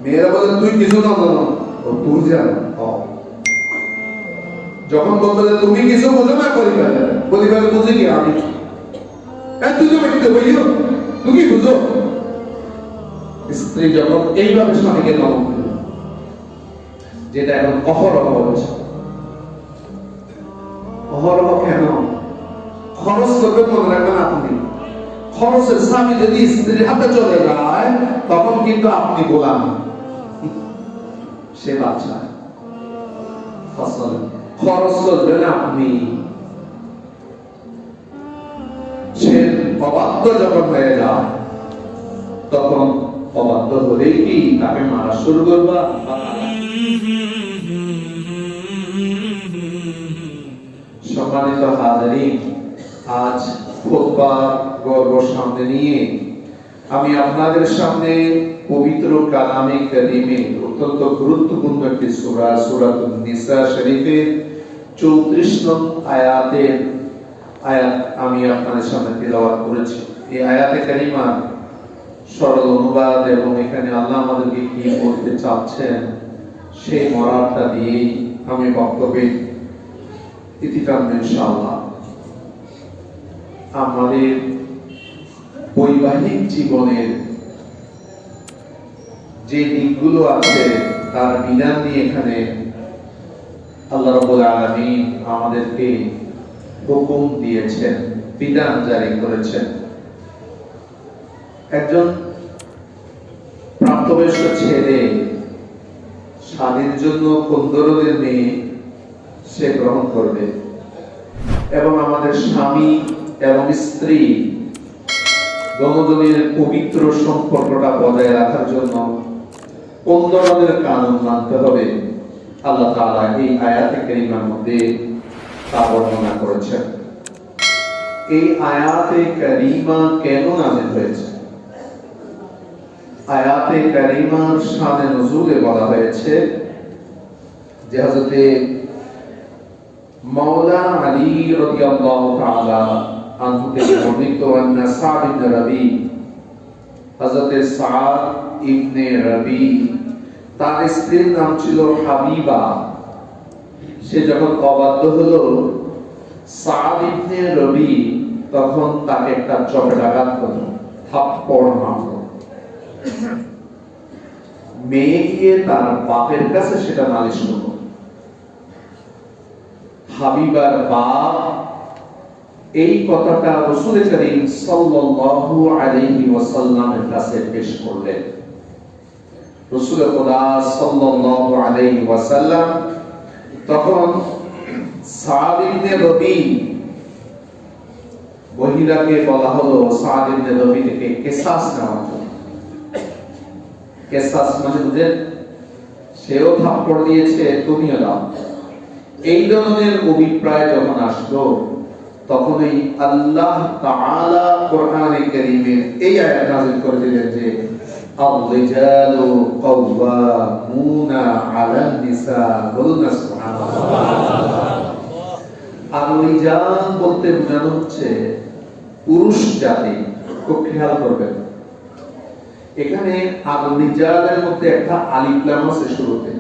মেয়েরা বলে তুই কিছু না জানো, ও তুই জানো। যখন বলতে তুমি কিছু বোঝো না, পরিবার বুঝে কি আমি, তুই তো ব্যক্তি বইও, তুমি কি বুঝো? স্ত্রী যখন এইভাবে স্বামীকে দমন করে, যেটা এখন অহরহ হচ্ছে। অহরহ কেন? খরচ করবে মনে রাখবেন আপনি। খরচের স্বামী যদি স্ত্রীর হাতে চলে যায়, তখন কিন্তু আপনি গোলাম, সে বাচ্চা। খরচ করবেন আপনি। সে অবাধ্য যখন হয়ে যায়, তখন অবাধ্য হলেই কি তাকে মারা শুরু করবা? সম্মানিত হাজিরিন, আজ খুতবার গর্ব সামনে নিয়ে আমি আপনাদের সামনে পবিত্র কালামে কারিমে অত্যন্ত গুরুত্বপূর্ণ একটি সূরা, সূরাতুন নিসা শরীফের 34 নং আয়াত আমি আপনাদের সামনে তিলাওয়াত করেছি। এই আয়াতে কারিমা সরল অনুবাদ এবং এখানে আল্লাহ আমাদেরকে কি বলতে চাচ্ছেন সেই মরাটা দিয়েই আমি বক্তব্যে ইতিকাম ইনশাআল্লাহ। আমাদের বৈবাহিক জীবনের যে দিকগুলো আছে তার বিধান নিয়ে এখানে আল্লাহ রাব্বুল আলামিন আমাদেরকে হুকুম দিয়েছেন, বিধান জারি করেছেন। একজন প্রাপ্তবয়স্ক ছেলে স্বামীর জন্য কোন ধরনের মেয়ে সে গ্রহণ করবে, এবং আমাদের স্বামী এবং স্ত্রী দুজনের পবিত্র সম্পর্কটা বজায় রাখার জন্য কোন ধরনের কানুন মানতে হবে, আল্লাহ তাআলা এই আয়াতে কারিমার মধ্যে তা বর্ণনা করেছেন। এই আয়াতে কারিমা কেন নাযিল হয়েছে? আয়াতে কারিমার শানে নুজুলে বলা হয়েছে যে হযরতে মাওলা আলী রাদিয়াল্লাহু তাআলা আনহু থেকে বর্ণিত আন্না সাদ ইবনে রবি, হযরতে সাদ ইবনে রবি, তার স্ত্রীর নাম ছিল হাবিবা। সে যখন অবাধ্য হলো, সাদ ইবনে রবি তখন তাকে একটা চপেটাঘাত করলো, থাপ্পড় মারলো। মেয়ে গিয়ে তার বাপের কাছে সেটা নালিশ করলো। হাবিবার বাপ এই কথাটা রাসূল করিম সাল্লাল্লাহু আলাইহি ওয়াসাল্লামের কাছে পেশ করলেন। রাসূল খোদা সাল্লাল্লাহু আলাইহি ওয়াসাল্লাম তখন সাদ ইবনে রবি, মহিলাকে বলা হলো সাদ ইবনে রবি থেকে কিসাস নেওয়ার জন্য। কিসাস মানে বুঝেন, সেও থাপ্পড় দিয়েছে, তুমিও দাও। এই ধরনের অভিপ্রায় যখন আসলো, তখনই আল্লাহ তাআলা কোরআনে কারীমে এই আয়াত নাযিল করে দিলেন যে আর-রিজালু কাওয়ামুনা আলান নিসা, বলুন না সুবহানাল্লাহ। আর-রিজাল বলতে বোঝানো হচ্ছে পুরুষ জাতি। খুব খেয়াল করবেন, এখানে আর-রিজালের মধ্যে একটা আলিফ লাম আছে শুরুতে।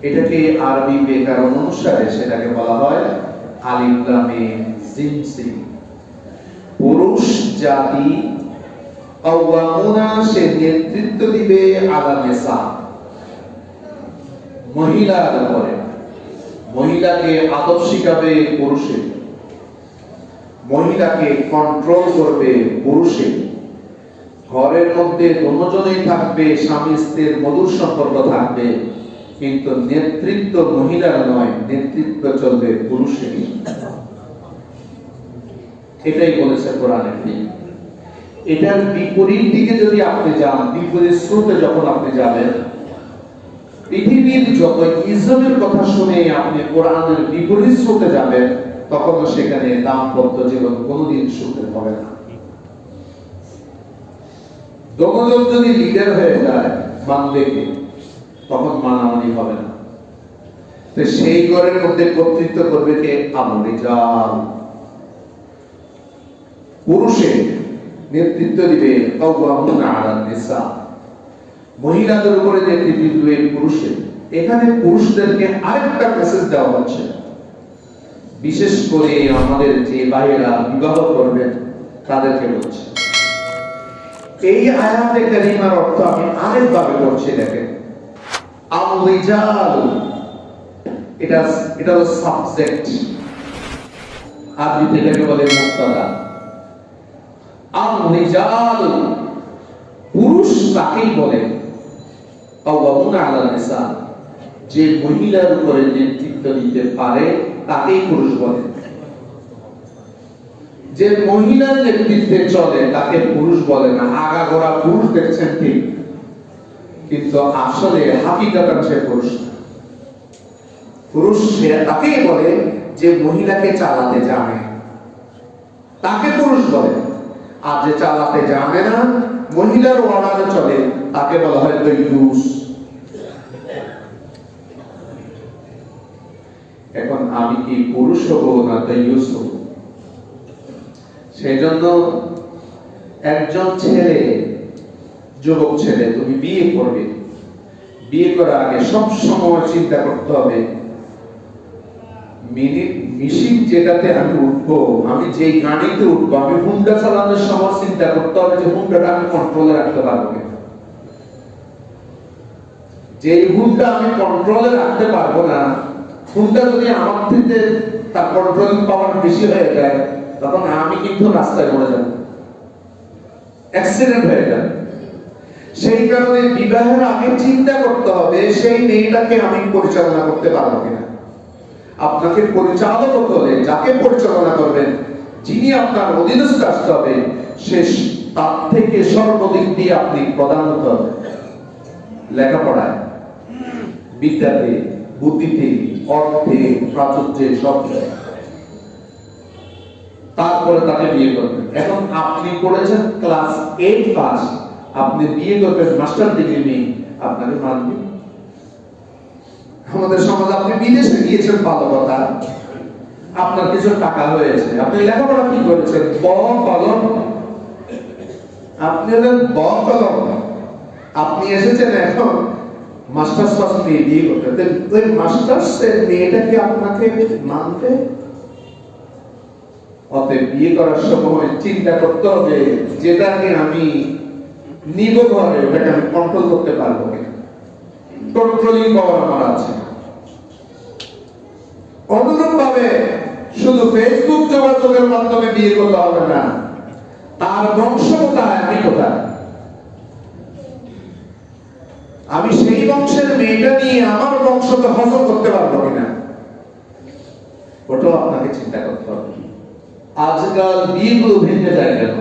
এটাকে আরবি ব্যাকরণ অনুসারে সেটাকে বলা হয় আলিফ লামে জিনসি। পুরুষ জাতি কাওয়ামুনা, সে নেতৃত্ব দিবে আলা নিসা, মহিলার উপরে। মহিলাকে আদব শিখাবে পুরুষে, মহিলাকে কন্ট্রোল করবে পুরুষে। ঘরের মধ্যে দুজনেই থাকবে, স্বামী স্ত্রীর মধুর সম্পর্ক থাকবে, কিন্তু নেতৃত্ব মহিলার নয়, নেতৃত্ব চলবে পুরুষের। এটাই বলেছে কোরআনে। এটার বিপরীত দিকে যদি আপনি যান, বিপরীত স্রোতে যখন আপনি যাবেন, পৃথিবীর যত ইজমের কথা শুনে আপনি কোরআনের বিপরীত স্রোতে যাবেন, তখন সেখানে দাম্পত্য জীবন কোনোদিন সুখের হবে না। দমজন যদি লিডার হয়ে যায়, মানবে কে? তখন মানামানি হবে না। তো সেই ঘরের মধ্যে কর্তৃত্ব করবে কে? আর-রিজাল, পুরুষে নেতৃত্ব দিবে কাওয়ামুনা আলান নিসা। মহিলাদের উপরে যে কৃতিত্ব এই পুরুষের, এখানে পুরুষদেরকে আরেকটা মেসেজ দেওয়া হচ্ছে, বিশেষ করে আমাদের যে ভাইয়েরা বিবাহ করবেন তাদেরকে বলছে। এই আয়াতে কারিমার অর্থ আমি আরেকভাবে বলছি, দেখেন, আল-রিজাল, এটা হলো সাবজেক্ট, আরবিতে এটাকে বলে মুবতাদা। আল-রিজাল, পুরুষ তাকেই বলে কাওয়ামুনা আলান নিসা, যে মহিলার উপরে নেতৃত্ব দিতে পারে তাকেই পুরুষ বলে। যে মহিলার নেতৃত্বে চলে তাকে পুরুষ বলে না। আগাগোড়া পুরুষ দেখছেন ঠিক, কিন্তু আসলে হাকিকাতান সে পুরুষ। পুরুষ সে তাকেই বলে যে মহিলাকে চালাতে জানে, তাকে পুরুষ বলে। আর যে চালাতে জানে না, মহিলার অর্ডারে চলে, তাকে বলা হয় দৈয়ুস। এখন আমি কি পুরুষ হব না দৈয়ুস হব? সেই জন্য একজন ছেলে, যুবক ছেলে, তুমি বিয়ে করবে, বিয়ে করার আগে সব সময় চিন্তা করতে হবে, মেশিন যেটাতে আমি উঠবো, আমি যেই গাড়িতে উঠবো, আমি হুন্ডা চালানোর সময় চিন্তা করতে হবে যে হুন্ডাটা আমি কন্ট্রোলে রাখতে পারবো কিনা। যে হুন্ডা আমি কন্ট্রোলে রাখতে পারবো না, হুন্ডা যদি আমার থেকে তার কন্ট্রোলিং পাওয়ার বেশি হয়ে যায়, তখন আমি কিন্তু রাস্তায় পড়ে যাব, অ্যাক্সিডেন্ট হয়ে যাবে। সেই কারণে বিবাহের আগে চিন্তা করতে হবে সেই মেয়েটাকে আমি পরিচালনা করতে পারবো কিনা। আপনাকে পরিচালক হতে হলে যাকে পরিচালনা করবেন, যিনি আপনার অধীনস্থ আসতে হবে, সে তার থেকে সর্বদিক দিয়ে আপনি প্রধান হতে হবে। লেখাপড়ায়, বিদ্যাতে, বুদ্ধিতে, অর্থে, প্রাচুর্যে, সব। তারপরে তাকে বিয়ে করবেন। এখন আপনি পড়েছেন ক্লাস 8 পাস, আপনি বিয়ে করবেন মাস্টার ডিগ্রি নিয়ে, আপনাকে মানবে? আমাদের সমাজে আপনি বিদেশে গিয়েছেন ভালো কথা, আপনার কিছু টাকা হয়েছে, আপনি লেখাপড়া কি করেছেন? কলম। আপনি হলেন কলম, আপনি এসেছেন এখন মাস্টার্স পাস নিয়ে বিয়ে করতে। ওই মাস্টার্স এর মেয়েটা কি আপনাকে মানবে? অতএব বিয়ে করার সময় চিন্তা করতে হবে যেটাকে আমি নিব ঘরে, ওটাকে আমি কন্ট্রোল করতে পারবো কিনা, কন্ট্রোলিং পাওয়ার আমার আছে। অনুরূপ ভাবে শুধু ফেসবুক যোগাযোগের মাধ্যমে বিয়ে করতে হবে না, তার বংশ কোথায়, আমি কোথায়, আমি সেই বংশের মেয়েটা নিয়ে আমার বংশকে হজম করতে পারবো কিনা, ওটাও আপনাকে চিন্তা করতে হবে। আজকাল বিয়েগুলো ভেঙে যায় কেন?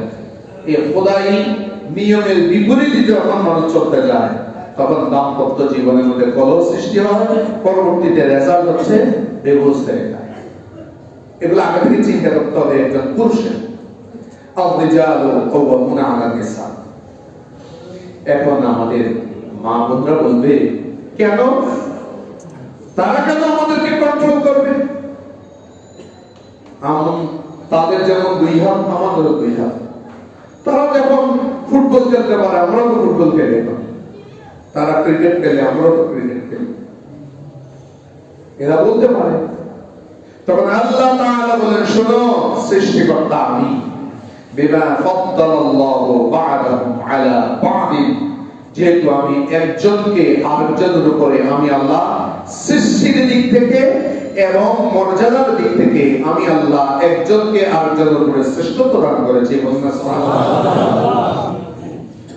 এই খোদাই নিয়মের বিপরীতে যখন মানুষ চলতে যায়, তখন দাম্পত্য জীবনের মধ্যে কলহ সৃষ্টি হয়, পরবর্তীতে রেজাল্ট হচ্ছে ডিভোর্স হয়ে যায়। এগুলো আগে থেকে চিন্তা করতে হবে একজন পুরুষের। এখন আমাদের মা বোনরা বলবে, কেন তারা কেন আমাদেরকে কন্ট্রোল করবে? তাদের যেমন 2 হাত, আমাদেরও 2 হাত। তারা যখন ফুটবল খেলতে পারে, আমরা তো ফুটবল খেলি না। তারা ক্রিকেট খেলে, আমরা তো ক্রিকেট খেলি। এরা বলতে পারে। তখন আল্লাহ তাআলা বলেন, শোনো, সৃষ্টিকর্তা আমি, বিমা ফাদ্দালাল্লাহু বা'দাহুম আলা বা'দিন, যেহেতু আমি একজনকে আরেকজনের উপরে, আমি আল্লাহ সৃষ্টির দিক থেকে এবং মর্যাদার দিক থেকে আমি আল্লাহ একজনকে আরেকজনের উপরে শ্রেষ্ঠত্ব দান করেছি।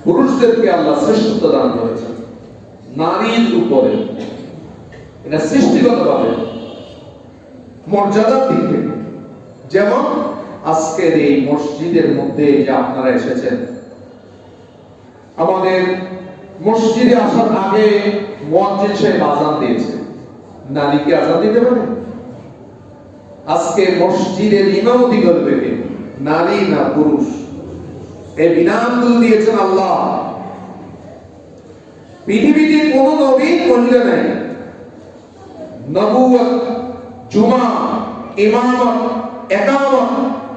পুরুষদেরকে আল্লাহ শ্রেষ্ঠত্ব দান করেছেন নারীর উপরে, এটা সৃষ্টিগতভাবে মর্যাদার দিক থেকে। যেমন আজকের এই মসজিদের মধ্যে যে আপনারা এসেছেন, আমাদের মসজিদে আসার আগে মুয়াজ্জিন সাহেব আযান দিয়েছে। নারী কি আযান দিতে পারে? আজকে মসজিদের ইমামতি করবে কে? নারী না পুরুষ? এই বিধানগুলো দিয়েছেন আল্লাহ। পৃথিবীতে কোন নবী মহিলা নাই। নবুয়ত, জুমা, ইমামত, ইকামত,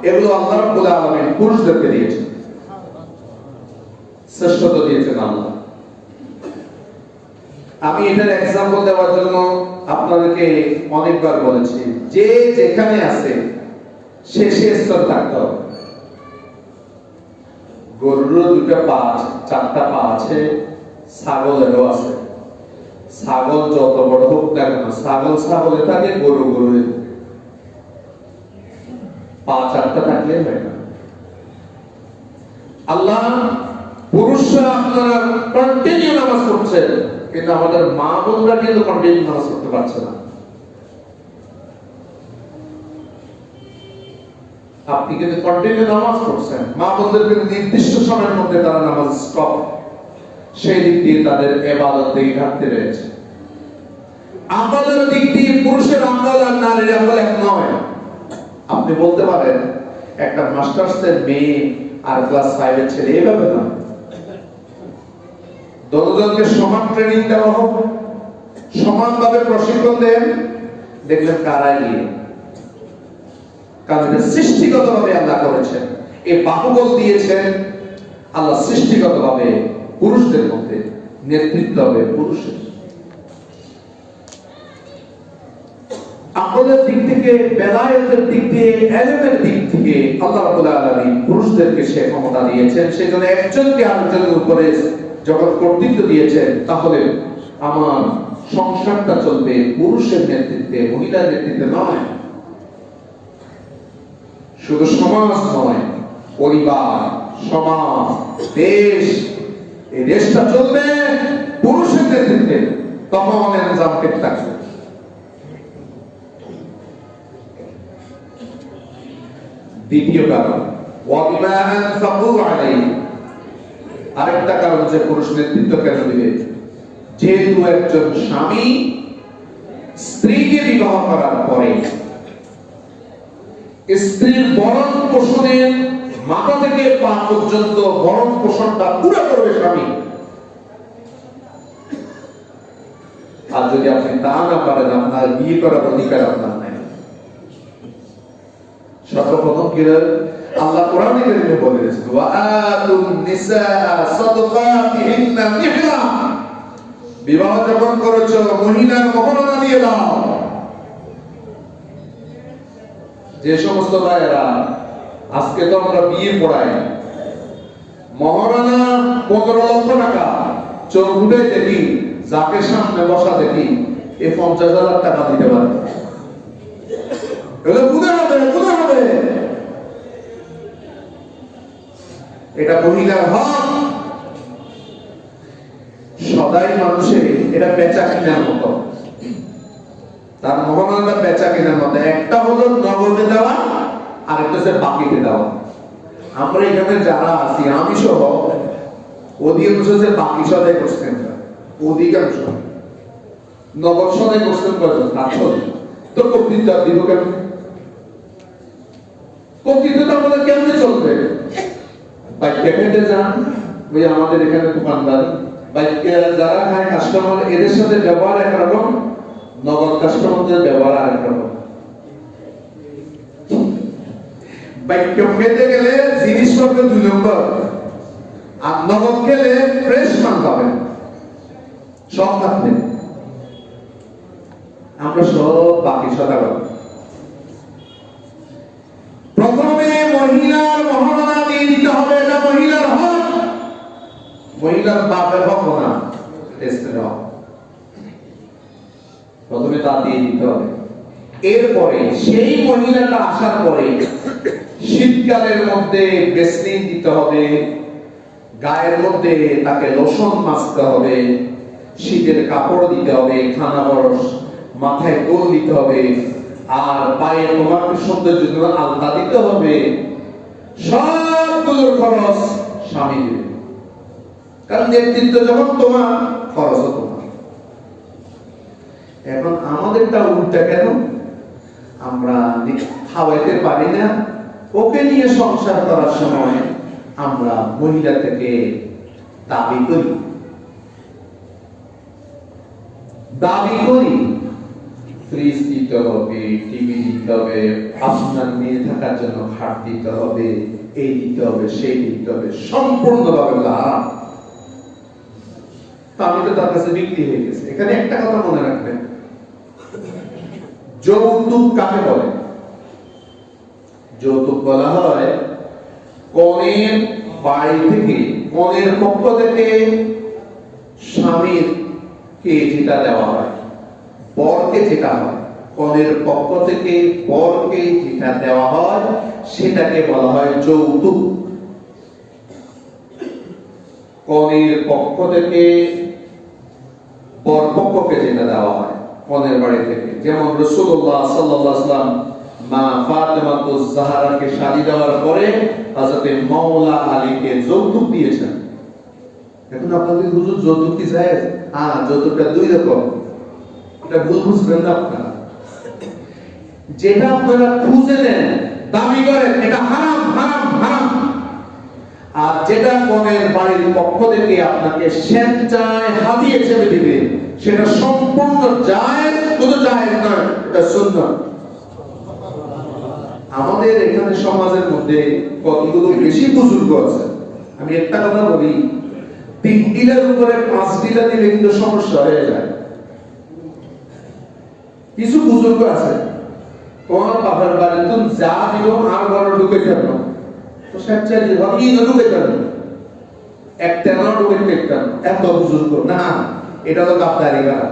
এগুলো আল্লাহ রাব্বুল আলামিন পুরুষদেরকে দিয়েছেন, শ্রেষ্ঠত্ব দিয়েছেন আল্লাহ। আমি এটার এক্সাম্পল দেওয়ার জন্য আপনাদেরকে অনেকবার বলেছি, যে যেখানে আছে সে স্তর থাকতে হবে। গরুরও দুটো পা আছে, চারটা পা আছে, ছাগলেরও আছে। ছাগল যত বড় হোক না কেন, ছাগল ছাগলে থাকে, গরু গরুয়ে থাকে। পা চারটা থাকলে হয় না। আল্লাহ পুরুষরা আপনারা কন্টিনিউ নামাজ পড়ছেন, কিন্তু আমাদের মা বোনরা কিন্তু কন্টিনিউ নামাজ পড়তে পারছে না। আপনি কিন্তু কন্টিনিউ নামাজ পড়ছেন, মা বোনদের কিন্তু নির্দিষ্ট সময়ের মধ্যে তারা নামাজ স্টপ, সেই দিক দিয়ে তাদের ইবাদত থেকে ঘাটতি রয়েছে। আমাদের দিক দিয়ে পুরুষের আমল আর নারীর আমল এক নয়। আপনি বলতে পারেন একটা মাস্টার্সের মেয়ে আর ক্লাস 5 এর ছেলে, এভাবে না। দুজনকে সমান ট্রেনিং দেওয়া হবে, সমানভাবে প্রশিক্ষণ দেন, দেখলেন কারা গিয়ে। কারণ সৃষ্টিগতভাবে আল্লাহ করেছেন, এই বাহুবল দিয়েছেন আল্লাহ সৃষ্টিগতভাবে পুরুষদের মধ্যে, নেতৃত্ব হবে পুরুষের। আমাদের দিক থেকে, বেলায়েতের দিক থেকে, ইলমের দিক থেকে আল্লাহ রাব্বুল আলামিন পুরুষদেরকে সে ক্ষমতা দিয়েছেন। সেজন্য একজনকে আরেকজনের উপরে যখন কর্তৃত্ব দিয়েছেন, তাহলে আমার সংসারটা চলবে পুরুষের নেতৃত্বে, মহিলার নেতৃত্বে নয়। শুধু সমাজ নয়, পরিবার, সমাজ, দেশ, এই দেশটা চলবে পুরুষের নেতৃত্বে। তখন নিজাম ঠিক থাকবে। দ্বিতীয় কারণ, আরেকটা কারণ যে পুরুষ নেতৃত্ব কেন দিবে, যেহেতু একজন স্বামী স্ত্রীকে বিবাহ করার পরে স্ত্রীর ভরণ পোষণের মাথা থেকে পা পর্যন্ত ভরণ পোষণটা পুরো করবে স্বামী। আর যদি আপনি তা না পারেন, আপনার বিয়ে করার অধিকার আপনার নাই। সর্বপ্রথম কি আল্লাহ কোরআনে কারীমে বলেছেন, ওয়া আতুন নিসা সাদাকাতিহিন্না নিহলা, বিবাহ যখন করেছো মহিলার মহরনা দিয়ে দাও। যে সমস্ত ভাইয়েরা আজকে তো আমরা বিয়ে পড়াই, মহরনা 15 লক্ষ টাকা, চোখ উঠে দেখি যাকে সামনে বসা দেখি এই 50,000 টাকা দিতে পারে। এটা মহিলার হক। সদাই মানুষের এটা বেচা কিনার মতো, তার মহরণটা বেচা কিনার মতো। একটা হলো নগদে দেওয়া, আর একটা হচ্ছে বাকিতে দেওয়া। আমরা এখানে যারা আছি, আমি সহ অধিকাংশ যে বাকি সদাই করছেন, অধিকাংশ নগদ সদাই করছেন কয়জন? 7 তো কর্তৃত্ব দিব কেন? কর্তৃত্বটা আমাদের কেমনে চলবে? বাইকে খেতে যান, ওই আমাদের এখানে দোকানদার বাইকে যারা খায় কাস্টমার, এদের সাথে ব্যবহার একরকম, নগদ কাস্টমারদের ব্যবহার আরেক রকম। বাইকে খেতে গেলে জিনিসপত্র 2 নম্বর, আর নগদ খেলে ফ্রেশ মাল পাবেন সব থাকবে। আমরা সব বাকি সদাগর। প্রথমে মহিলার মহরনা দিয়ে দিতে হবে, এটা মহিলার হক। মহিলার বাপের হক না, টেস্টের হক। প্রথমে তা দিয়ে দিতে হবে। এরপরে সেই মহিলাটা আসার পরে শীতকালের মধ্যে ভেসলিন দিতে হবে, গায়ের মধ্যে তাকে লোশন মাখতে হবে, শীতের কাপড় দিতে হবে, খানা বরস, মাথায় গোল দিতে হবে, আর পায়ে তোমার সৌন্দর্যের জন্য আলতা দিতে হবে। সবগুলোর খরচ স্বামী দেবে, কারণ নেতৃত্ব যখন তোমার, খরচও তোমার। এখন আমাদেরটা উল্টা কেন? আমরা খাওয়াইতে পারি না, ওকে নিয়ে সংসার করার সময় আমরা মহিলা থেকে দাবি করি ফ্রিজ দিতে হবে, টিভি দিতে হবে, আপনার মেয়ে থাকার জন্য খাট দিতে হবে, এই দিতে হবে, সেই দিতে হবে, সম্পূর্ণভাবে হারাম। আমি তো তার কাছে বিক্রি হয়ে গেছে। এখানে একটা কথা মনে রাখবেন, যৌতুক কাকে বলে? যৌতুক বলা হয় কনের বাড়ি থেকে, কনের পক্ষ থেকে স্বামীর কে যেটা দেওয়া হয়, বরকে যেটা হয়, কনের পক্ষ থেকে বরকে যেটা দেওয়া হয় সেটাকে বলা হয় যৌতুক। কনের পক্ষ থেকে বর পক্ষকে যেটা দেওয়া হয় কনের বাড়ি থেকে, যেমন রাসূলুল্লাহ সাল্লাল্লাহু আলাইহি ওয়াসাল্লাম মা ফাতেমা জাহরাকে শাদী দেওয়ার পরে হযরত মাওলা আলীকে যৌতুক দিয়েছেন। এখন আপনাদের হুজুর যৌতুক কি জায়েজ? হ্যাঁ, যৌতুকটা দুই রকম, এটা ভুল বুঝবেন না আপনারা। যেটা আপনারা খুঁজে নেন, দাবি করেন, এটা হারাম হারাম হারাম। আর যেটা কনের বাড়ির পক্ষ থেকে আপনাকে স্বেচ্ছায় হাদিয়া হিসেবে দিবে সেটা সম্পূর্ণ জায়েজ, শুধু জায়েজ নয়, এটা সুন্নাত। আমাদের এখানে সমাজের মধ্যে কতগুলো বেশি বুজুর্গ আছে, আমি একটা কথা বলি, 3 ডিলার উপরে 5 ডিলার দিলে কিন্তু সমস্যা হয়ে যায়। কিছু বুজুর্গ আছে, তোমার বাবার বাড়ি তুমি যা দিল আর বড় ঢুকে যাবে না, তো স্বেচ্ছায় দিল কি ঢুকে যাবে, একটা না ঢুকে একটা, এত বুজুর্গ না, এটা তো গাদ্দারি করা।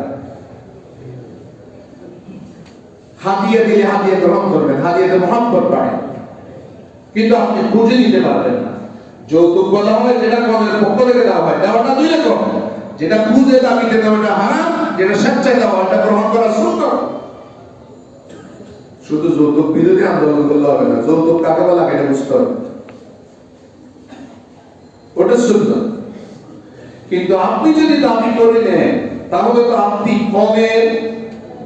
হাদিয়া দিলে হাদিয়া গ্রহণ করবেন, হাদিয়াতে মহব্বত বাড়ে, কিন্তু আপনি খুঁজে নিতে পারবেন না। যৌতুক বলা হয় যেটা কনের পক্ষ থেকে দেওয়া হয়, দেওয়াটা দুই রকম, যেটা খুঁজে দাবিতে দেওয়াটা হারাম, যেটা স্বেচ্ছায় দেওয়া এটা গ্রহণ করা সুন্নাত। শুধু যৌতুক বিরোধী আন্দোলন করলে হবে না, যৌতুক কাকে বলা এটা বুঝতে হবে, ওটা সুন্নাত। কিন্তু আপনি যদি দাবি করে নেন তাহলে তো আপনি কনের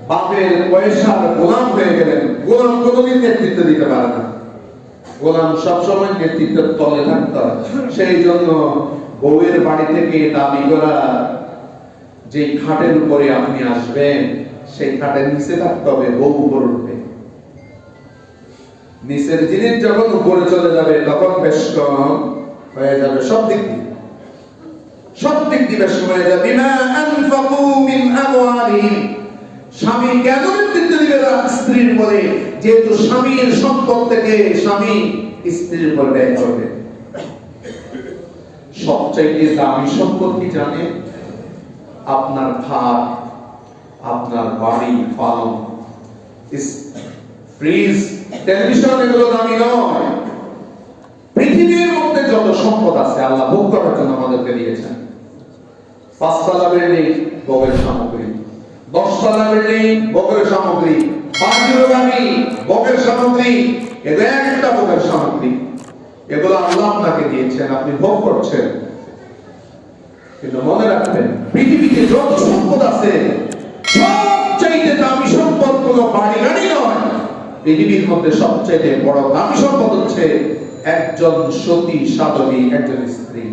বাপের পয়সার গোলাম হয়ে গেলেন। গোলাম কোনোদিন নেতৃত্ব দিতে পারে না, গোলাম সবসময় নেতৃত্বের তলে থাকতে হয়। সেই জন্য বউয়ের বাড়ি থেকে দাবি করা যে খাটের উপরে আপনি আসবেন সেই খাটের নিচে থাকতে হবে, বউ উপরে উঠবে। নিচের জিনিস যখন উপরে চলে যাবে তখন বেশ কম হয়ে যাবে, সব দিক দিয়ে বেশ হয়ে যাবে। বিমা আনফাকু মিন আমওয়ালিহিম, স্বামী কেন নেতৃত্ব দিবে স্ত্রীর উপরে? যেহেতু স্বামীর সম্পদ থেকে স্বামী স্ত্রীর উপর ব্যয় করবে। সবচাইতে দামি সম্পদ কি জানে? আপনার খাট, আপনার বাড়ি, পালন, ফ্রিজ, টেলিভিশন, এগুলো দামি নয়। পৃথিবীর মধ্যে যত সম্পদ আছে আল্লাহ ভোগ করার জন্য আমাদেরকে দিয়েছেন। 5 তলা বিল্ডিং, ভোগের সামগ্রী, 10 তলা বিল্ডিং, ভোগের সামগ্রী, 5 কিলো গাড়ি, ভোগের সামগ্রী, এগুলো একটা ভোগের সামগ্রী। এগুলো আল্লাহ আপনাকে দিয়েছেন, আপনি ভোগ করছেন। কিন্তু মনে রাখবেন, পৃথিবীতে যত সম্পদ আছে সবচাইতে দামি সম্পদ কোনো বাড়ি গাড়ি নয়। পৃথিবীর মধ্যে সবচাইতে বড় দামি সম্পদ হচ্ছে একজন সতী সাধবী, একজন স্ত্রী,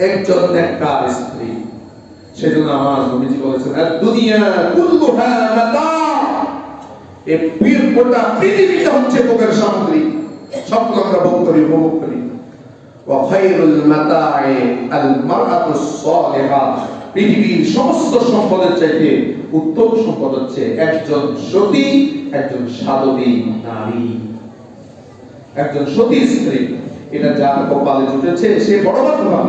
একজন নেককার স্ত্রী। সেজন্য আমার নবীজি বলেছেন, দুনিয়া কুল্লুহা মাতা, এই গোটা পৃথিবীটা হচ্ছে ভোগের সামগ্রী, সবগুলো আমরা ভোগ করি, উপভোগ করি। ওয়া খায়রুল মাতা'i আল মারআতুস সালিহা, পৃথিবীর সমস্ত সম্পদের চাইতে উত্তম সম্পদ হচ্ছে একজন সতী, একজন সাধবী নারী, একজন সতী স্ত্রী। এটা যার কপালে জুটেছে সে বড় ভাগ্যবান।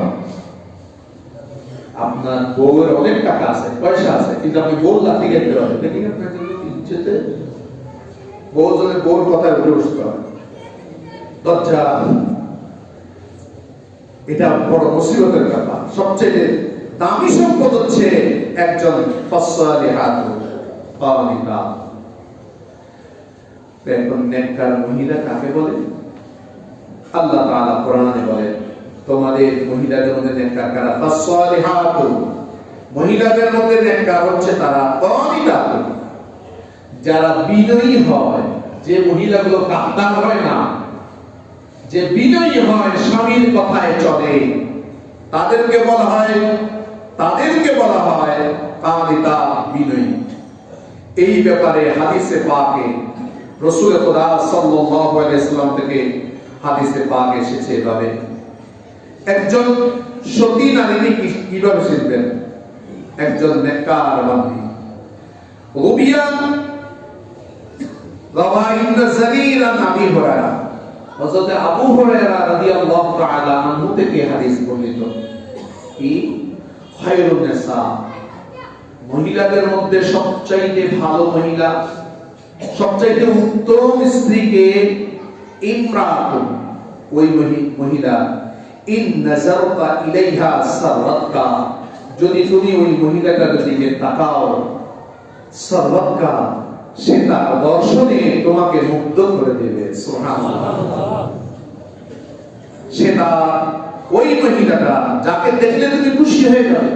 আপনার বউয়ের অনেক টাকা আছে, পয়সা আছে, কিন্তু আপনি বউ লাঠি খেতে পারেন, দেখি আপনার জন্য ইচ্ছেতে বউ জনের বউর কথায় উঠে বসতে পারে, লজ্জা। এটা বড় মুসিবতের ব্যাপার। সবচেয়ে দামি সম্পদ হচ্ছে একজন ফাসসালিহাতু কানিতা। এখন নেককার মহিলা কাকে বলে? আল্লাহ তাআলা কোরআনে বলেন, তোমাদের মহিলাদের মধ্যে নেককার কারা? ফাসসালিহাতু, মহিলাদের মধ্যে নেককার হচ্ছে তারা কানিতা, যারা বিনয়ী হয়, যে মহিলাগুলো কাদ্দার হয় না, যে বিনয়ী হয়, স্বামীর কথায় চলে, তাদেরকে বলা হয় কানিতা, বিনয়ী। এই ব্যাপারে হাদিসে পাকে রাসূল খোদা সাল্লাল্লাহু আলাইহি ওয়াসাল্লাম থেকে হাদিসে পাক এসেছে এভাবে, একজন সতী নারীকে কিভাবে চিনবেন? একজন নেককার বান্দী। রুবিয়া রাওয়াইন জারিরা আবি হুরায়রা, হযরত আবু হুরায়রা রাদিয়াল্লাহু তাআলা আনহু থেকে হাদিস বর্ণিত, কি খায়রুন নিসা, মহিলাদের মধ্যে সবচাইতে ভালো মহিলা, সবচাইতে উত্তম স্ত্রীকে ইমরাতুন, ওই মহিলা, ইন নাযারতা ইলাইহা সাররাতকা, যদি তুমি ওই মহিলাটার দিকে তাকাও, সাররাতকা, সে তার দর্শনে তোমাকে মুগ্ধ করে দেবে। সুবহানাল্লাহ। সেটা ওই মহিলাটা যাকে দেখলে তুমি খুশি হয়ে যাবে।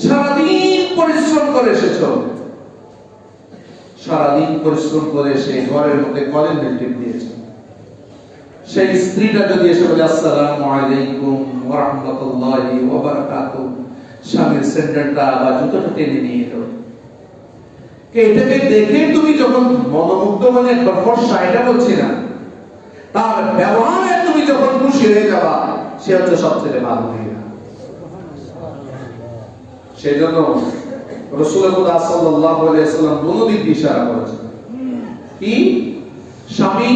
সারাদিন পরিশ্রম করে এসেছো, সারাদিন পরিশ্রম করে সে ঘরের মধ্যে কলিং বেল টিপ দিয়েছে, সেই স্ত্রীটা যদি এসে বলে আসসালামু আলাইকুম ওয়া রাহমাতুল্লাহি ওয়া বারাকাতুহু, স্বামীর স্যান্ডেলটা বা জুতোটা টেনে নিয়ে এলো, এটাকে দেখে তুমি যখন মনোমুগ্ধ, মানে ফর্সা, এটা বলছি না, তার ব্যবহারে তুমি যখন খুশি হয়ে যাবা, সে হচ্ছে সবচেয়ে ভালো মহিলা। সেই জন্য রাসূলুল্লাহ সাল্লাল্লাহু আলাইহি ওয়াসাল্লাম দুদিক ইশারা করেছেন, কি স্বামী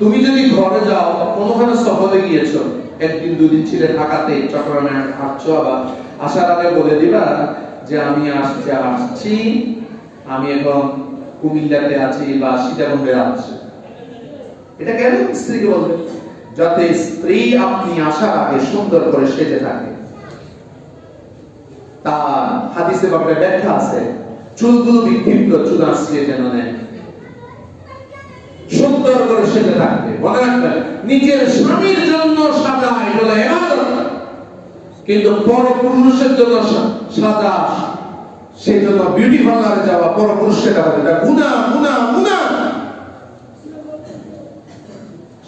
তুমি যদি ঘরে যাও, কোনখানে সফরে গিয়েছো, একদিন দুদিন ছিলে ঢাকাতে, চট্টগ্রামে আসছো, আবার আসার আগে বলে দিবা যে আমি আসছি, আমি এখন কুমিল্লাতে আছি বা সীতাকুণ্ডে আছি। এটা কেন স্ত্রীকে বলবে? যাতে স্ত্রী আপনি আসার আগে সুন্দর করে সেজে থাকে। তার হাদিসে বাপরে ব্যাখ্যা আছে, চুলগুলো বিক্ষিপ্ত, চুল আসছে যেন নেয়, সুন্দর করে সেজে থাকবে। মনে রাখবেন, নিজের স্বামীর জন্য সাজা এটা ইবাদত, কিন্তু পরপুরুষের জন্য সাজা, সেই জন্য বিউটি পার্লারে যাওয়া পরপুরুষের কাছে এটা গুনাহ, গুনাহ, গুনাহ।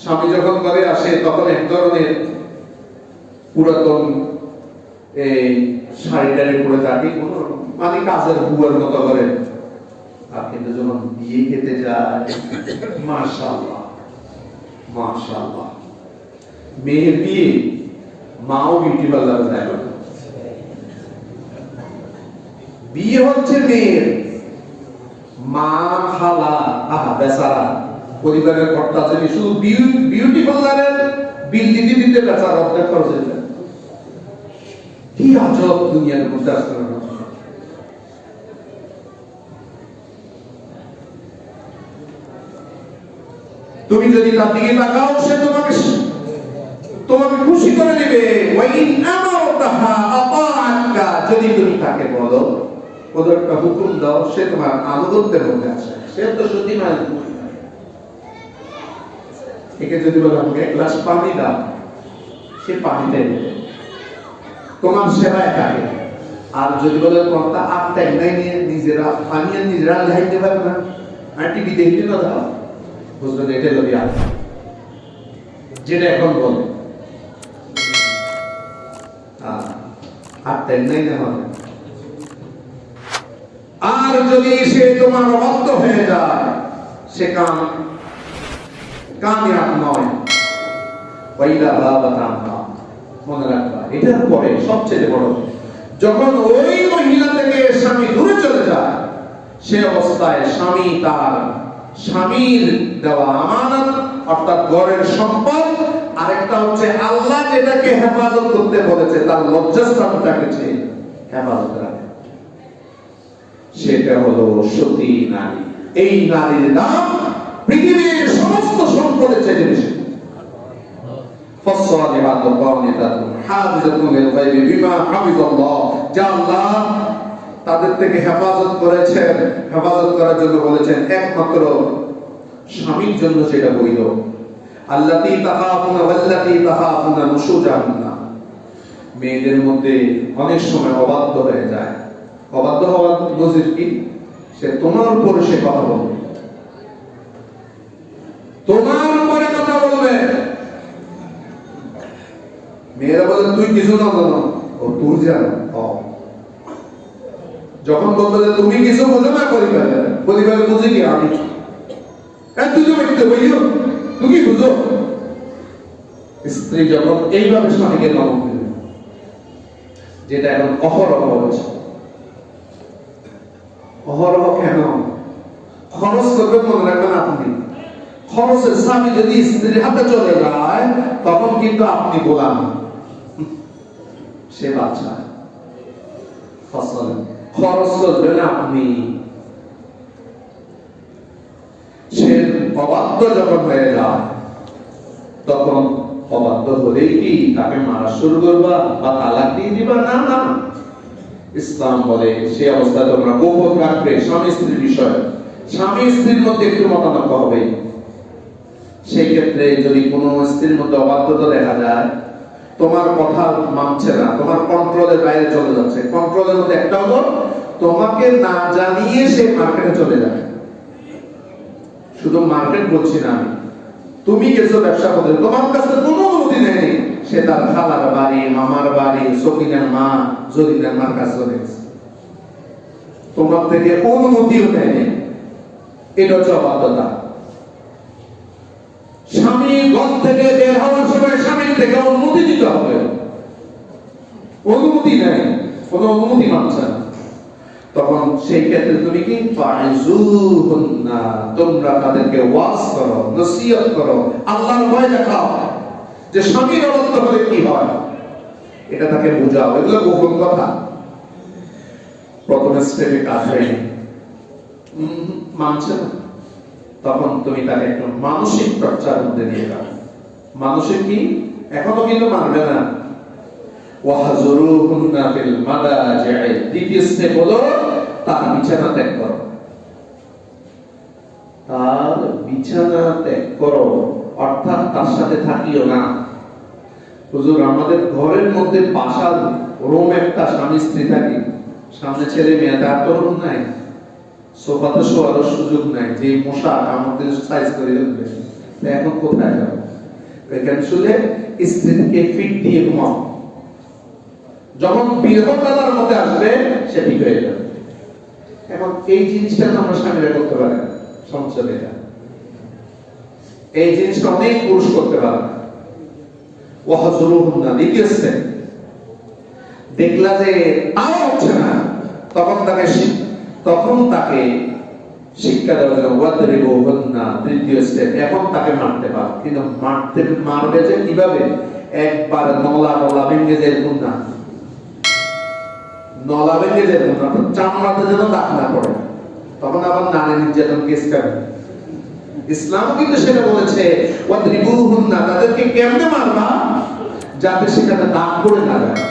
স্বামী যখন ঘরে আসে তখন এক ধরনের পুরাতন এই শাড়িটারে পরে থাকে, মানে কাজের বুয়ার মতো করে, আর কিন্তু যখন বিয়ে খেতে যায়, মাশাআল্লাহ মাশাআল্লাহ, মেয়ের বিয়ে, মাও বিউটি পার্লারে যায়। বিয়ে হচ্ছে মেয়ের, মা খালা, আহা বেচারা পরিবারের কর্তা যদি শুধু বিউটি পার্লারের বিল দিতে দিতে বেচারা অর্ধেক খরচ হয়ে যায়। কি আজব দুনিয়ার মধ্যে আসলে। তুমি যদি তার দিকে তাকাও, সে তোমাকে খুশি করে নেবে। ওয়াইন আমারতাহা আতাআকা, যদি তুমি তাকে বলো, ওদের একটা হুকুম দাও, সে তোমার আনুগত্যের মধ্যে আসে। সে তো সত্যি মালিক। একে যদি বলো আমাকে এক গ্লাস পানি দাও, সে পানি দেবে, তোমার সেবায় থাকে। আর যদি বলে কর্তা আটটা এনে নিয়ে নিজেরা পানি আর নিজেরা খাইতে পারবে না, আর টিভি দেখতে না দাও, বুঝলেন? এটা যদি আছে যেটা এখন বলে আটটা এনে না হবে। আর যদি সে তোমার অবাধ্য হয়ে যায়, সে কামিয়াব নয়। ওয়াইদা বাবাতানা, মনে রাখবা। এটার পরে সবচেয়ে বড়, যখন ওই মহিলা থেকে স্বামী দূরে চলে যায়, সে অবস্থায় স্বামী তার স্বামীর দেওয়া আমানত, অর্থাৎ ঘরের সম্পদ, আরেকটা হচ্ছে আল্লাহ যেটাকে হেফাজত করতে বলেছে, তার লজ্জাস্থানটাকে হেফাজত রাখে, সেটা হলো সতী নারী। এই নারীর দাম পৃথিবীর সমস্ত সম্পদের চেয়ে বেশি। فالصالحات قانتات حافظات للغيب بما حفظ الله, যা আল্লাহ তাদের থেকে হেফাজত করেছেন, হেফাজত করার জন্য বলেছেন, একমাত্র স্বামীর জন্য সেটা বৈধ। আল্লাতী তাখাফুনা ওয়াল্লাতী তাখাফুনা নুশুজাহুন্না, মেয়েদের মধ্যে অনেক সময় অবাধ্য হয়ে যায়। অবাধ্য হওয়ার নজির কি? সে তোমার উপরে সে কথা বলবে, তোমার উপরে কথা বলবে। মেয়েরা বলে তুই কিছু না জানো, ও তুই জানো। যখন বলবে যে তুমি কিছু বোঝো না, পরিবারে বুঝি কি আমি, তুই তো ব্যক্তি বইও, তুই কি বুঝো? স্ত্রী যখন এইভাবে স্বামীকে নমক দিবে, যেটা এখন অহরহ হচ্ছে। অহরহ কেন? খরচ করবে, মনে রাখবেন আপনি। খরচের স্বামী যদি স্ত্রীর হাতে চলে যায়, তখন কিন্তু আপনি গোলাম, সে বাচ্চা। খরচ করবেন আপনি। সে অবাধ্য যখন হয়ে যায়, তখন অবাধ্য হলেই কি তাকে মারা শুরু করবা বা তালাক দিয়ে দিবা? না না, ইসলাম বলে সে অবস্থায় তোমরা গোপন রাখবে স্বামী স্ত্রীর বিষয়। স্বামী স্ত্রীর মধ্যে একটু মতানৈক্য হবে। সেই ক্ষেত্রে যদি কোনো স্ত্রীর মধ্যে অবাধ্যতা দেখা যায়, তোমার কথা মানছে না, তোমার কন্ট্রোলের বাইরে চলে যাচ্ছে, কন্ট্রোলের মধ্যে একটা হলো তোমাকে না জানিয়ে সে মার্কেটে চলে যায়। শুধু মার্কেট বলছি না আমি, তুমি গেছো ব্যবসা করতে, তোমার কাছে কোনো অনুমতি নেই, সে তার খালার বাড়ি, মামার বাড়ি, সকিনার মা, জরিনার মার কাছে চলে গেছে, তোমার থেকে অনুমতিও নেয়নি। এটা হচ্ছে অবাধ্যতা। স্বামী ঘর থেকে বের হওয়ার সময় স্বামীর থেকে অনুমতি দিতে হবে। অনুমতি নেই, কোনো অনুমতি মানছে না, তখন সেই ক্ষেত্রে তুমি কি ফাইজুহুন্না, তোমরা তাদেরকে ওয়াজ করো, নসিহত করো, আল্লাহর ভয় দেখাও, যে স্বামীর অবাধ্য হলে কি হয় এটা তাকে বোঝাও। এগুলো গোপন কথা। প্রথমে স্টেপে কাজ হয়নি, মানছে না, তখন তুমি তাকে একটু মানসিক চর্চার মধ্যে নিয়ে যাও। মানসিক কি? এখনো কিন্তু মানবে না। ওয়াহজুরুহুন্না ফিল মাদাজি'i, দ্বিতীয় স্টেপ হলো তার বিছানা ত্যাগ করো। তার বিছানা ত্যাগ করো, অর্থাৎ তার সাথে থাকিও না। হুজুর, আমাদের ঘরের মধ্যে বাসার রুম একটা, স্বামী স্ত্রী থাকি, সামনে ছেলে মেয়ে, তার তো রুম নাই, সোফাতে শোয়ার সুযোগ নাই, যে মশা আমাদের সাইজ করে ফেলবে, এখন কোথায় যাবো? এখানে শুলে স্ত্রীকে ফিট দিয়ে ঘুমাও। যখন বিরহতার মধ্যে আসবে সে ঠিক হয়ে যাবে। এখন এই জিনিসটা তো আমরা স্বামীরা করতে পারি না, সংসদে এটা, এই জিনিসটা অনেক পুরুষ করতে পারে না। ওয়াহজুরুহুন্না, দ্বিতীয় স্টেপ। দেখলা যে তাও হচ্ছে না, তখন তাকে শিক্ষা দেওয়া যায়। ওয়াদরিবুহুন্না, তৃতীয় স্টেপ। এখন তাকে মারতে পার, কিন্তু মারবে যে কিভাবে? একবার নলা ভেঙে যায়, না নলা ভেঙে যায়, চামড়াতে যেন দাগ না পড়ে, তখন আবার নারী নির্যাতন কেস করবে। ইসলাম কিন্তু সেটা বলেছে, ওয়াদরিবুহুন্না, তাদেরকে কেমনে মারবা যাতে সেখানে দাগ পড়ে না যায়।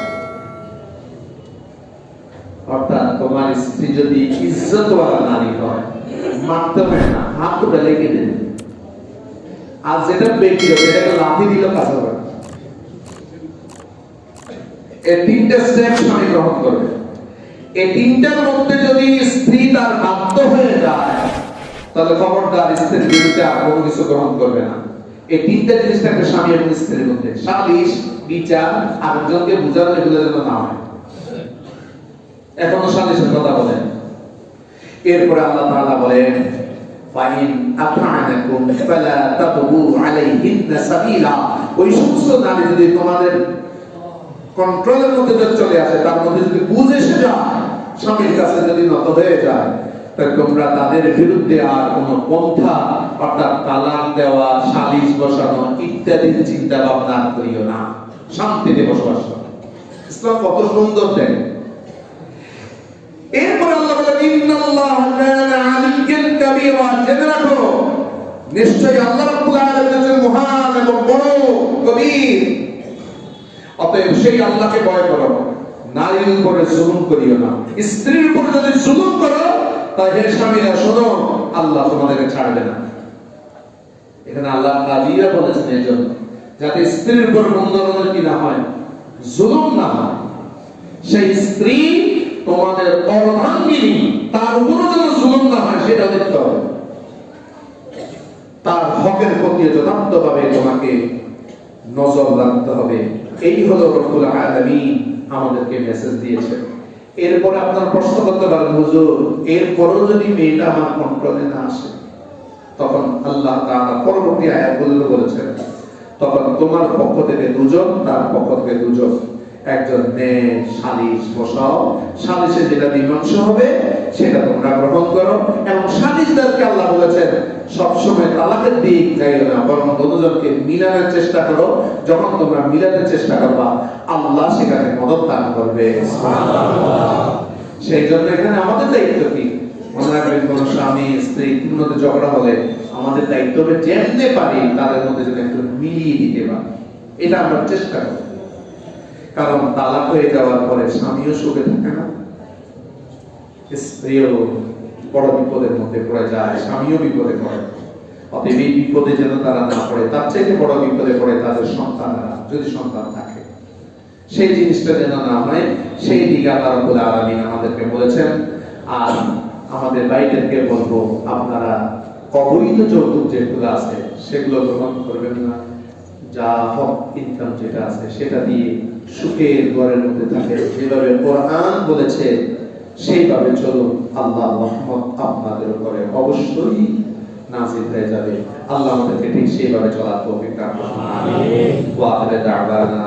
অর্থাৎ তোমার স্ত্রী যদি ইজ্জতওয়ালা নারী হয়, মারতে হয় না, হাত তো লেগে দেবে। আর যেটা বেশি হবে, এটাকে লাথি দিলে কাজ হবে। এই তিনটা স্টেপ স্বামী গ্রহণ করবে। এই তিনটার মধ্যে যদি স্ত্রী তার বাধ্য হয়ে যায়, তাহলে খবরদার স্ত্রীর বিরুদ্ধে আর কোনো কিছু গ্রহণ করবে না। এই তিনটা জিনিস থাকবে স্বামী এবং স্ত্রীর মধ্যে, সালিশ, বিচার, আরেকজনকে বোঝানো, এগুলো যেন না হয়। এখনো সালিশের কথা বলেন। এরপরে আল্লাহ তাআলা বলেন, ফাইন আতা'নাকুম ফালা তাবগু আলাইহিন্না সাবিলা, ওই সমস্ত নারী যদি তোমাদের কন্ট্রোলের মধ্যে চলে আসে, তার মধ্যে যদি বুঝ এসে যায়, স্বামীর কাছে যদি নত হয়ে যায়, তাহলে তোমরা তাদের বিরুদ্ধে আর কোনো পন্থা, অর্থাৎ তালাক দেওয়া, সালিশ বসানো ইত্যাদির চিন্তা ভাবনা করিও না, শান্তিতে বসবাস করো। ইসলাম কত সুন্দর দেয়। এরপরে আল্লাহ বলেন, ইন্নাল্লাহা কানা আলিয়্যান কাবীরা, জেনে রাখো নিশ্চয়ই আল্লাহ রাব্বুল আলামিন মহান এবং বড়, কবির। অতএব সেই আল্লাহকে ভয় করো, নারীর উপরে জুলুম করিও না। স্ত্রীর উপরে যদি জুলুম করো, তাহলে স্বামীরা শোনো, আল্লাহ তোমাদেরকে ছাড়বে না। এখানে আল্লাহ কালিয়া বলেছেন এই জন্য, যাতে স্ত্রীর উপর মন্দরণের কি না হয়, জুলুম না হয়। সেই স্ত্রী তোমাদের অর্ধাঙ্গিনী, তার উপরও যেন জুলুম না হয় সেটা দেখতে হবে। তার হকের প্রতি যথার্থভাবে তোমাকে নজর রাখতে হবে। এই হলো রব্বুল আলামিন আমাদেরকে মেসেজ দিয়েছে। এরপরে আপনার প্রশ্ন করতে পারেন, হুজুর এরপরও যদি মেয়েটা আমার কন্ট্রোলে না আসে, তখন আল্লাহ তাআলা পরবর্তী আয়াতগুলো বলেছেন, তখন তোমার পক্ষ থেকে দুজন, তার পক্ষ থেকে দুজন, একজন মেয়ে সালিশ বসাও, সালিশে যেটা মীমাংসা হবে সেটা তোমরা গ্রহণ করো। এবং সালিশদারকে আল্লাহ বলেছেন সবসময় তালাকের দিক যাইও না, বরং দুজনকে মিলানোর চেষ্টা করো। যখন তোমরা মিলানোর চেষ্টা করবা আল্লাহ সেখানে মদত দান করবে। সেই জন্য এখানে আমাদের দায়িত্ব কি? মনে রাখবেন, কোন স্বামী স্ত্রী মধ্যে ঝগড়া হলে আমাদের দায়িত্ব হবে যেমনে পারি তাদের মধ্যে যেন একটু মিলিয়ে দিতে পারি, এটা আমরা চেষ্টা করি। কারণ তালাক হয়ে যাওয়ার পরে স্বামীও সুখে থাকে না, স্ত্রীও বড় বিপদের মধ্যে পড়ে যায়, স্বামীও বিপদে পড়ে। অতএব এই বিপদে যেন তারা না পড়ে, তার চাইতে বড় বিপদে পড়ে তাদের সন্তানরা, যদি সন্তান থাকে, সেই জিনিসটা যেন না হয়, সেই দিকে আল্লাহ রাব্বুল আলামিন আমাদেরকে বলেছেন। আর আমাদের ভাইদেরকে বলবো, আপনারা অবৈধ যৌতুক যেগুলো আছে সেগুলো গ্রহণ করবেন না। যা হক ইনকাম যেটা আছে সেটা দিয়ে সুখের ঘরের মধ্যে থাকে, যেভাবে কোরআন বলেছে সেইভাবে চলুন। আল্লাহ রহমত আপনাদের উপরে অবশ্যই নাযিল হয়ে যাবে। আল্লাহ আমাদেরকে ঠিক সেইভাবে চলার তৌফিক দান করুন। আমিন। ওয়া আখিরু দাওয়ানা